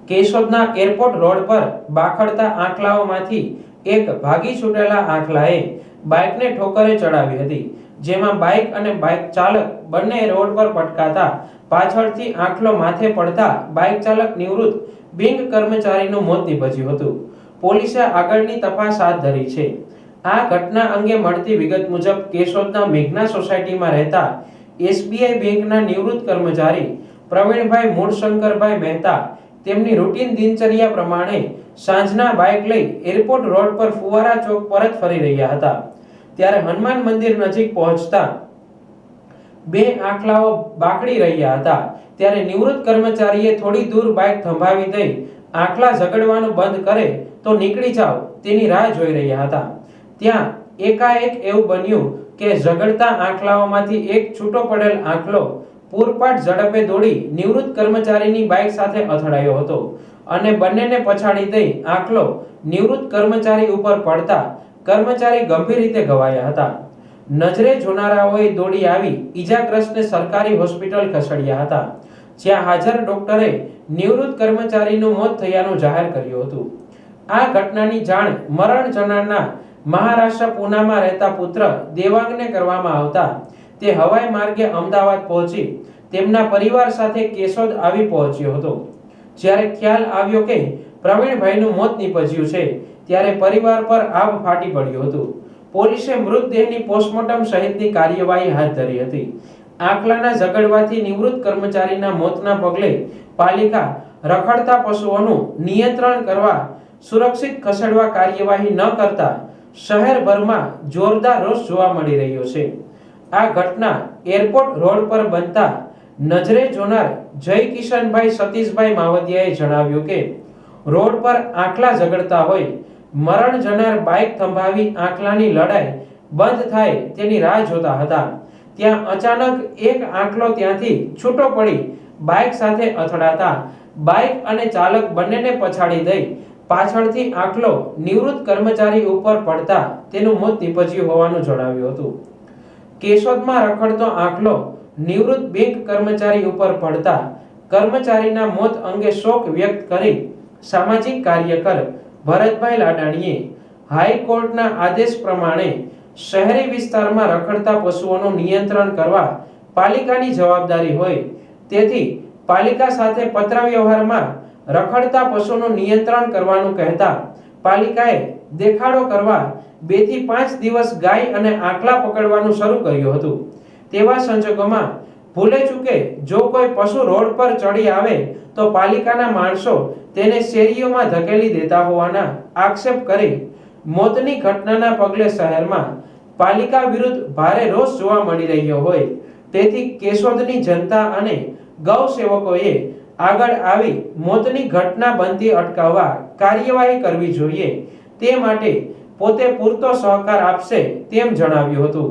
કેશોદના airport road પર બાખડતા આંખલાઓમાંથી એક ભાગી છૂટેલા આંખલાએ બાઇકને ઠોકરે ચડાવી હતી, જેમાં બાઇક અને બાઇક ચાલક બંને રોડ પર પટકાતા પાછળથી આંખલો માથે પડતા બાઇક ચાલક નિવૃત્ત બેંક કર્મચારીનું મોત નીપજ્યું હતું. પોલીસે આગળની તપાસ હાથ ધરી છે. આ ઘટના અંગે મળતી વિગત મુજબ કેશોદના મેઘના સોસાયટીમાં રહેતા એસબીઆઈ બેંકના નિવૃત્ત કર્મચારી પ્રવીણભાઈ મૂળશંકરભાઈ મહેતા તેમની રૂટીન દિનચર્યા પ્રમાણે સાંજના બાઇક લઈ એરપોર્ટ રોડ પર ફુવારા ચોક પરત ફરી રહ્યા હતા. ત્યારે હનુમાન મંદિર નજીક પહોંચતા બે આંખલાઓ બાકડી રહ્યા હતા. ત્યારે નિવૃત્ત કર્મચારીએ થોડી દૂર બાઇક થંભાવી દઈ આંખલા ઝઘડવાનું બંધ કરે તો નીકળી જાવ તેની રાહ જોઈ રહ્યા હતા. ત્યાં એકાએક એવું બન્યું કે ઝઘડતા આંખલાઓમાંથી એક છૂટો પડેલ આંખલો પૂરપાટ ઝડપે દોડી નિવૃત્ત કર્મચારીની બાઇક સાથે અથડાયો હતો અને બંનેને પછાડી દઈ આંખલો નિવૃત્ત કર્મચારી ઉપર પડતા કર્મચારી ગંભીર રીતે ઘવાયા હતા. નજરે જોનારાઓએ દોડી આવી ઈજાગ્રસ્તને સરકારી હોસ્પિટલ ખસેડ્યા હતા, જ્યાં હાજર ડોક્ટરે નિવૃત્ત કર્મચારીનું મોત થયાનું જાહેર કર્યું હતું. આ ઘટનાની જાણ મરણ જનારના મહારાષ્ટ્ર પૂનામાં રહેતા પુત્ર દેવાંગને કરવામાં આવતા તે હવાઈ માર્ગે અમદાવાદ પહોંચી તેમના પરિવાર સાથે કેશોદ આવી પહોંચ્યો હતો. જ્યારે ખ્યાલ આવ્યો કે પ્રવીણભાઈનું મોત નીપજ્યું છે, ત્યારે પરિવાર પર આભ ફાટી પડ્યું હતું. પોલીસે મૃતદેહની પોસ્ટમોર્ટમ સહિતની કાર્યવાહી હાથ ધરી હતી. આંખલાના ઝઘડવાથી નિવૃત્ત કર્મચારીના મોતના પગલે પાલિકા રખડતા પશુઓનું નિયંત્રણ કરવા સુરક્ષિત ખસેડવા કાર્યવાહી ન કરતા શહેરભરમાં જોરદાર રોષ જોવા મળી રહ્યો છે. આ ઘટના એરપોર્ટ રોડ પર બનતા નજરે જોનાર જય કિશનભાઈ સતીશભાઈ માવદિયાએ જણાવ્યું કે રોડ પર આંખલા ઝઘડતા હોય, મરણ જનાર બાઇક થંભાવી આંખલાની લડાઈ બંધ થાય તેની રાહ જોતા હતા. ત્યાં અચાનક એક આંખલો ત્યાંથી છૂટો પડી બાઇક સાથે અથડાતા બાઇક અને ચાલક બંનેને પછાડી દઈ પાછળથી આંખલો નિવૃત્ત કર્મચારી ઉપર પડતા તેનું મોત નીપજ્યું હોવાનું જણાવ્યું હતું. કેશોદમાં રખડતો આંખલો નિવૃત્ત બેંક કર્મચારી ઉપર પડતા કર્મચારીના મોત અંગે શોક વ્યક્ત કરી સામાજિક કાર્યકર ભરતભાઈ લાડાણીએ હાઈકોર્ટના આદેશ પ્રમાણે શહેરી વિસ્તારમાં રખડતા પશુઓનું નિયંત્રણ કરવા પાલિકાની જવાબદારી હોય, તેથી પાલિકા સાથે પત્ર વ્યવહારમાં રખડતા પશુનું નિયંત્રણ કરવાનું કહેતા પાલિકાએ દેખાડો કરવા 2 થી 5 દિવસ ગાય અને આંખલા પકડવાનું શરૂ કર્યું હતું. તેવા સંજોગોમાં ભૂલે ચૂકે જો કોઈ પશુ રોડ પર ચડી આવે તો પાલિકાના માણસો તેને શેરીઓમાં ધકેલી દેતા હોવાના આક્ષેપ કરી મોતની ઘટનાના પગલે શહેરમાં પાલિકા વિરુદ્ધ ભારે રોષ જોવા મળી રહ્યો હોય, તેથી કેશોદની જનતા અને ગૌ સેવકોએ આગળ આવી મોતની ઘટના બનતી અટકાવવા કાર્યવાહી કરવી જોઈએ, તે માટે પોતે પૂરતો સહકાર આપશે તેમ જણાવ્યું હતું.